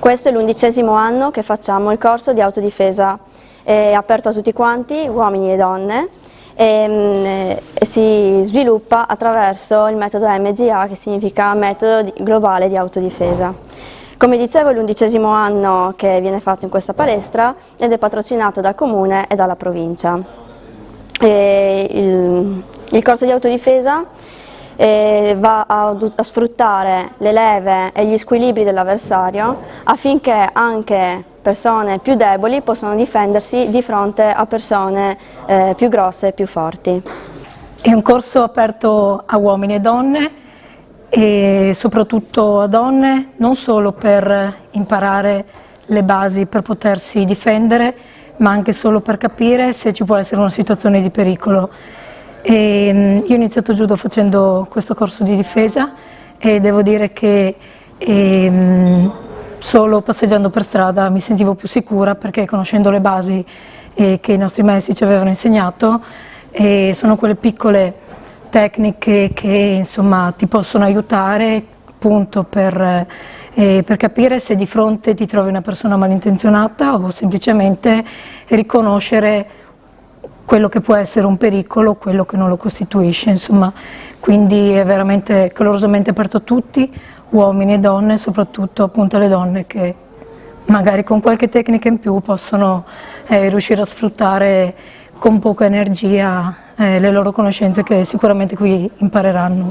Questo è l'11° anno che facciamo il corso di autodifesa, è aperto a tutti quanti, uomini e donne, e si sviluppa attraverso il metodo MGA, che significa metodo globale di autodifesa. Come dicevo, è l'11° anno che viene fatto in questa palestra ed è patrocinato dal Comune e dalla Provincia. Il corso di autodifesa va a sfruttare le leve e gli squilibri dell'avversario affinché anche persone più deboli possano difendersi di fronte a persone più grosse e più forti. È un corso aperto a uomini e donne, e soprattutto a donne, non solo per imparare le basi per potersi difendere, ma anche solo per capire se ci può essere una situazione di pericolo. Io ho iniziato judo facendo questo corso di difesa e devo dire che solo passeggiando per strada mi sentivo più sicura, perché conoscendo le basi che i nostri maestri ci avevano insegnato, sono quelle piccole tecniche che insomma ti possono aiutare appunto per capire se di fronte ti trovi una persona malintenzionata o semplicemente riconoscere quello che può essere un pericolo, quello che non lo costituisce, insomma. Quindi è veramente calorosamente aperto a tutti, uomini e donne, soprattutto appunto alle donne che magari con qualche tecnica in più possono riuscire a sfruttare con poca energia le loro conoscenze, che sicuramente qui impareranno.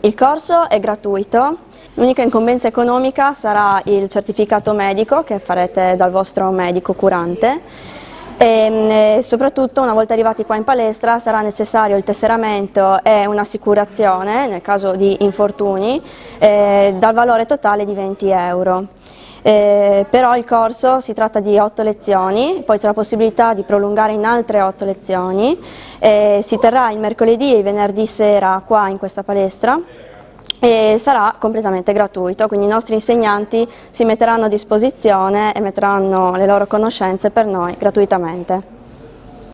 Il corso è gratuito, l'unica incombenza economica sarà il certificato medico che farete dal vostro medico curante. E soprattutto, una volta arrivati qua in palestra, sarà necessario il tesseramento e un'assicurazione nel caso di infortuni dal valore totale di 20 euro. Però il corso si tratta di 8 lezioni, poi c'è la possibilità di prolungare in altre 8 lezioni, si terrà il mercoledì e il venerdì sera qua in questa palestra e sarà completamente gratuito, quindi i nostri insegnanti si metteranno a disposizione e metteranno le loro conoscenze per noi gratuitamente.